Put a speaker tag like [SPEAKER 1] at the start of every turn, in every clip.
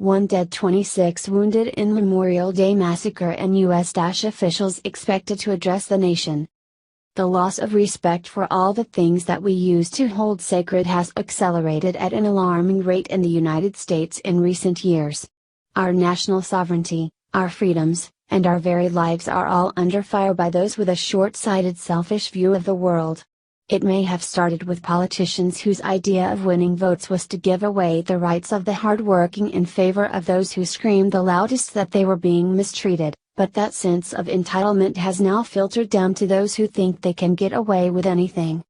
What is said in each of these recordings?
[SPEAKER 1] 1 dead 26 wounded in Memorial Day massacre and U.S. officials expected to address the nation. The loss of respect for all the things that we used to hold sacred has accelerated at an alarming rate in the United States in recent years. Our national sovereignty, our freedoms, and our very lives are all under fire by those with a short-sighted selfish view of the world. It may have started with politicians whose idea of winning votes was to give away the rights of the hardworking in favor of those who screamed the loudest that they were being mistreated, but that sense of entitlement has now filtered down to those who think they can get away with anything.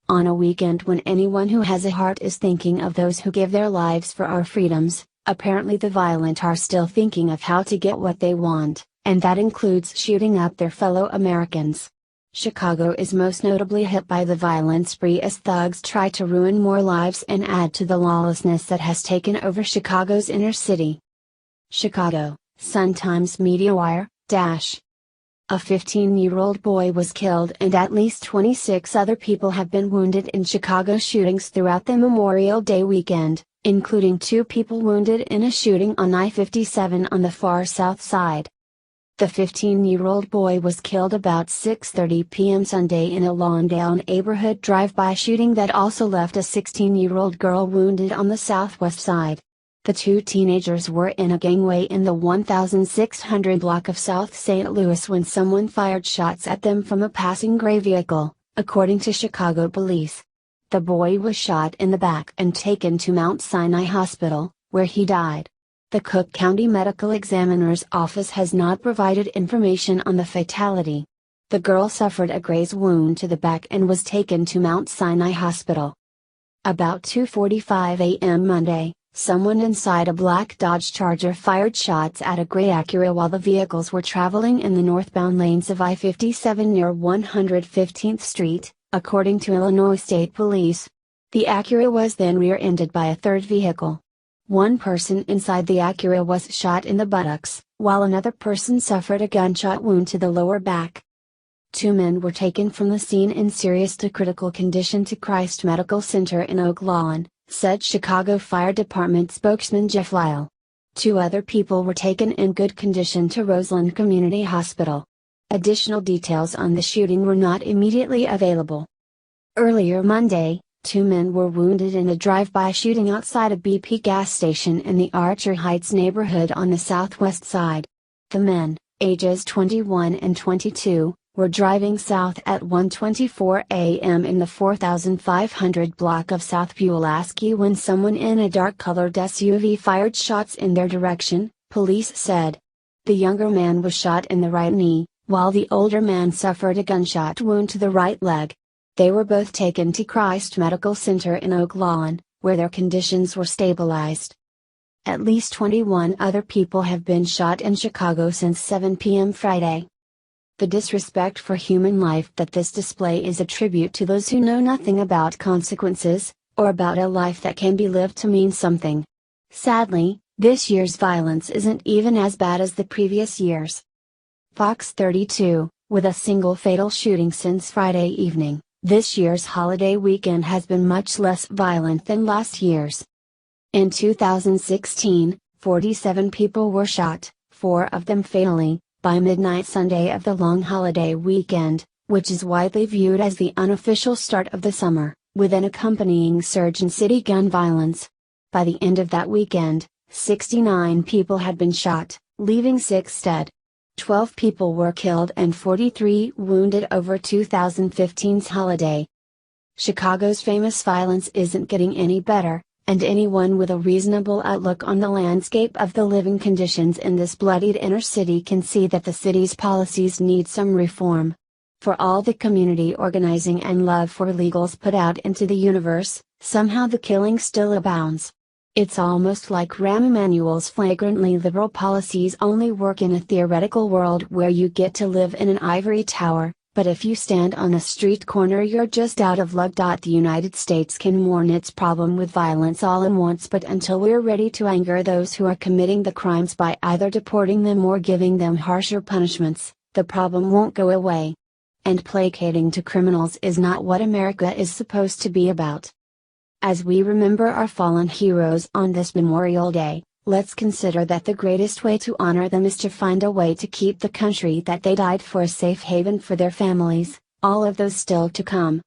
[SPEAKER 1] On a weekend when anyone who has a heart is thinking of those who give their lives for our freedoms, apparently the violent are still thinking of how to get what they want, and that includes shooting up their fellow Americans. Chicago is most notably hit by the violent spree as thugs try to ruin more lives and add to the lawlessness that has taken over Chicago's inner city. Chicago, Sun-Times MediaWire, A 15-year-old boy was killed and at least 26 other people have been wounded in Chicago shootings throughout the Memorial Day weekend, including 2 people wounded in a shooting on I-57 on the far south side. The 15-year-old boy was killed about 6:30 p.m. Sunday in a Lawndale neighborhood drive-by shooting that also left a 16-year-old girl wounded on the southwest side. The 2 teenagers were in a gangway in the 1600 block of South St. Louis when someone fired shots at them from a passing gray vehicle, according to Chicago police. The boy was shot in the back and taken to Mount Sinai Hospital, where he died. The Cook County Medical Examiner's Office has not provided information on the fatality. The girl suffered a graze wound to the back and was taken to Mount Sinai Hospital. About 2:45 a.m. Monday, someone inside a black Dodge Charger fired shots at a gray Acura while the vehicles were traveling in the northbound lanes of I-57 near 115th Street, according to Illinois State Police. The Acura was then rear-ended by a third vehicle. One person inside the Acura was shot in the buttocks, while another person suffered a gunshot wound to the lower back. 2 men were taken from the scene in serious to critical condition to Christ Medical Center in Oak Lawn, said Chicago Fire Department spokesman Jeff Lyle. 2 other people were taken in good condition to Roseland Community Hospital. Additional details on the shooting were not immediately available. Earlier Monday, 2 men were wounded in a drive-by shooting outside a BP gas station in the Archer Heights neighborhood on the southwest side. The men, ages 21 and 22, were driving south at 1:24 a.m. in the 4500 block of South Pulaski when someone in a dark-colored SUV fired shots in their direction, police said. The younger man was shot in the right knee, while the older man suffered a gunshot wound to the right leg. They were both taken to Christ Medical Center in Oak Lawn, where their conditions were stabilized. At least 21 other people have been shot in Chicago since 7 p.m. Friday. The disrespect for human life that this display is a tribute to those who know nothing about consequences, or about a life that can be lived to mean something. Sadly, this year's violence isn't even as bad as the previous years. Fox 32, with a single fatal shooting since Friday evening. This year's holiday weekend has been much less violent than last year's. In 2016, 47 people were shot, 4 of them fatally, by midnight Sunday of the long holiday weekend, which is widely viewed as the unofficial start of the summer, with an accompanying surge in city gun violence. By the end of that weekend, 69 people had been shot, leaving 6 dead. 12 people were killed and 43 wounded over 2015's holiday. Chicago's famous violence isn't getting any better, and anyone with a reasonable outlook on the landscape of the living conditions in this bloodied inner city can see that the city's policies need some reform. For all the community organizing and love for illegals put out into the universe, somehow the killing still abounds. It's almost like Rahm Emanuel's flagrantly liberal policies only work in a theoretical world where you get to live in an ivory tower, but if you stand on a street corner you're just out of luck. The United States can mourn its problem with violence all at once, but until we're ready to anger those who are committing the crimes by either deporting them or giving them harsher punishments, the problem won't go away. And placating to criminals is not what America is supposed to be about. As we remember our fallen heroes on this Memorial Day, let's consider that the greatest way to honor them is to find a way to keep the country that they died for a safe haven for their families, all of those still to come.